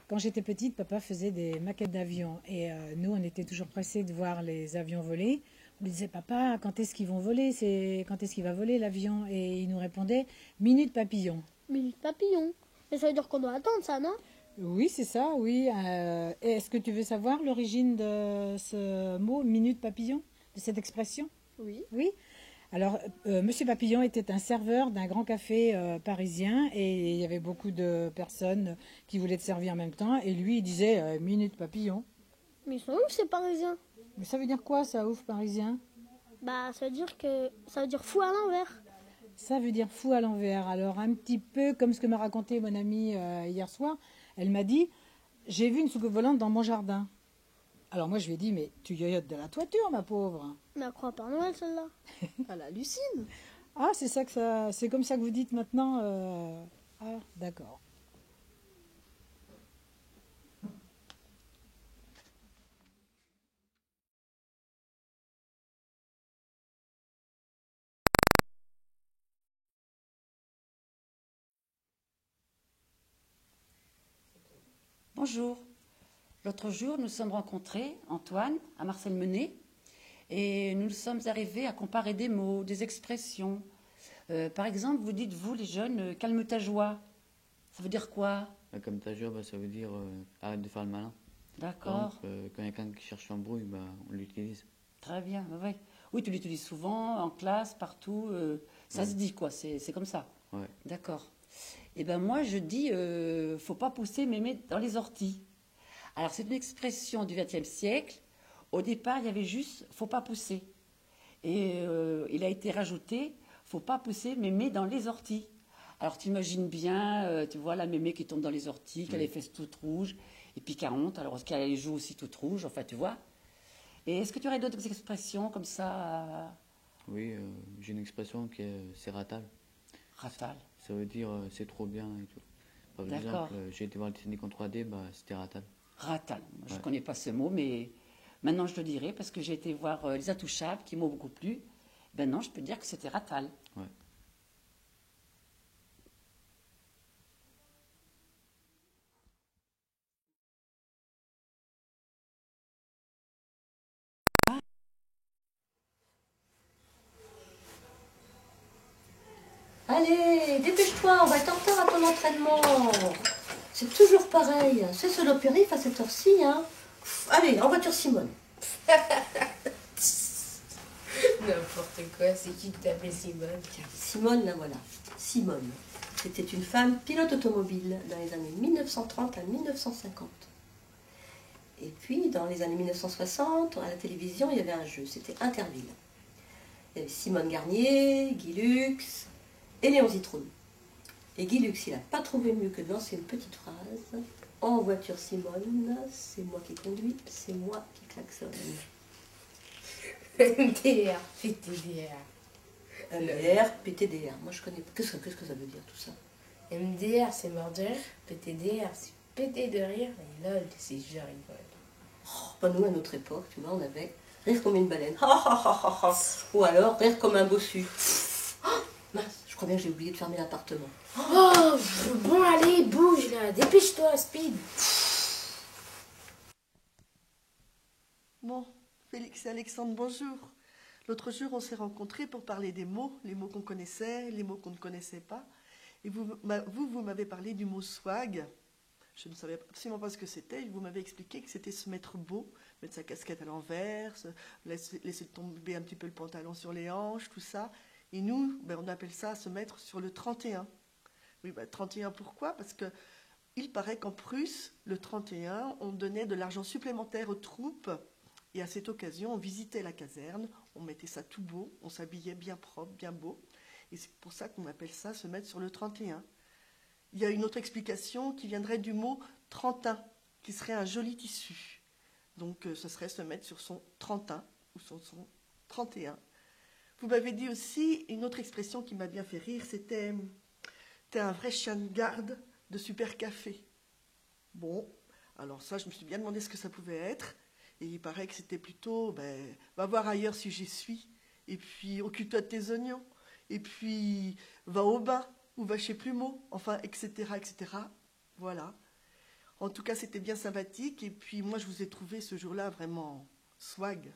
Quand j'étais petite, papa faisait des maquettes d'avions et nous, on était toujours pressés de voir les avions voler. On lui disait, papa, quand est-ce qu'ils vont voler? Quand est-ce qu'il va voler l'avion? Et il nous répondait, minute papillon. Minute papillon. Mais ça veut dire qu'on doit attendre ça, non? Oui, c'est ça, oui. Et est-ce que tu veux savoir l'origine de ce mot, minute papillon, de cette expression? Oui. Oui. Alors, Monsieur Papillon était un serveur d'un grand café parisien et il y avait beaucoup de personnes qui voulaient te servir en même temps. Et lui, il disait minute papillon. Mais ils sont où ces Parisiens? Mais ça veut dire quoi, ça, ouf parisien? Bah, ça veut dire fou à l'envers. Ça veut dire fou à l'envers. Alors, un petit peu comme ce que m'a raconté mon amie hier soir, elle m'a dit, j'ai vu une soucoupe volante dans mon jardin. Alors moi, je lui ai dit, mais tu yoyotes de la toiture, ma pauvre. Mais elle croit pas Noël, celle-là. Elle hallucine. Ah, c'est comme ça que vous dites maintenant. Ah, d'accord. Bonjour. L'autre jour, nous sommes rencontrés, Antoine, à Marcel-Menet, et nous sommes arrivés à comparer des mots, des expressions. Par exemple, vous dites, vous les jeunes, calme ta joie. Ça veut dire quoi? Comme ta joie, ça veut dire arrête de faire le malin. Par D'accord, exemple, quand il y a quelqu'un qui cherche l'embrouille, on l'utilise. très bien. Ouais. Oui, tu l'utilises souvent, en classe, partout. Ça se dit, quoi, c'est comme ça. Ouais. D'accord. Et ben moi, je dis, faut pas pousser mémé dans les orties. Alors, c'est une expression du XXe siècle. Au départ, il y avait juste, faut pas pousser. Et il a été rajouté, faut pas pousser mémé dans les orties. Alors, t'imagines bien, tu vois la mémé qui tombe dans les orties, qui a les fesses toutes rouges, et puis qui a honte, alors qu'elle a les joues aussi toutes rouges, enfin, tu vois. Et est-ce que tu aurais d'autres expressions comme ça, Oui, j'ai une expression qui est c'est ratal. Ratal? Ça veut dire c'est trop bien et tout. Par D'accord. exemple, j'ai été voir le Titanic en 3D, c'était ratal. Ratal. Moi, je ne Ouais. connais pas ce mot, mais maintenant je le dirai parce que j'ai été voir Les Intouchables qui m'ont beaucoup plu. Ben non, je peux dire que c'était Ratal. Ouais. Allez, dépêche-toi, on va être en retard à ton entraînement. C'est toujours pareil. C'est sur le périph' à cette heure-ci, hein. Allez, en voiture Simone. N'importe quoi, c'est qui que t'appelais Simone? Tiens, Simone, la voilà. Simone. C'était une femme pilote automobile dans les années 1930 à 1950. Et puis, dans les années 1960, à la télévision, il y avait un jeu, c'était Interville. Il y avait Simone Garnier, Guy Lux et Léon Zitrone. Et Guy Lux, il n'a pas trouvé mieux que de lancer une petite phrase. En voiture Simone, c'est moi qui conduis, c'est moi qui klaxonne. MDR, PTDR. MDR, PTDR. Moi, je connais pas. Qu'est-ce que ça veut dire tout ça? MDR, c'est mort de rire. PTDR, c'est pété de rire. Et LOL, c'est je rigole. Pas nous, à notre époque, tu vois, on avait rire comme une baleine. Ou alors rire comme un bossu. Mince, je crois bien que j'ai oublié de fermer l'appartement. Oh, bon, allez, bouge là. Dépêche-toi, speed. Bon, Félix et Alexandre, bonjour. L'autre jour, on s'est rencontrés pour parler des mots, les mots qu'on connaissait, les mots qu'on ne connaissait pas. Et vous m'avez parlé du mot swag. Je ne savais absolument pas ce que c'était. Vous m'avez expliqué que c'était se mettre beau, mettre sa casquette à l'envers, laisser tomber un petit peu le pantalon sur les hanches, tout ça. Et nous, on appelle ça se mettre sur le 31. Oui, 31, pourquoi? Parce que il paraît qu'en Prusse, le 31, on donnait de l'argent supplémentaire aux troupes. Et à cette occasion, on visitait la caserne, on mettait ça tout beau, on s'habillait bien propre, bien beau. Et c'est pour ça qu'on appelle ça se mettre sur le 31. Il y a une autre explication qui viendrait du mot trentin, qui serait un joli tissu. Donc ce serait se mettre sur son 31 ou sur son 31. Vous m'avez dit aussi une autre expression qui m'a bien fait rire, c'était « t'es un vrai chien de garde de super café ». Bon, alors ça, je me suis bien demandé ce que ça pouvait être. Et il paraît que c'était plutôt va voir ailleurs si j'y suis. Et puis occupe-toi de tes oignons. Et puis va au bain ou va chez Plumeau. Enfin, etc., etc. Voilà. En tout cas, c'était bien sympathique. Et puis moi, je vous ai trouvé ce jour-là vraiment swag.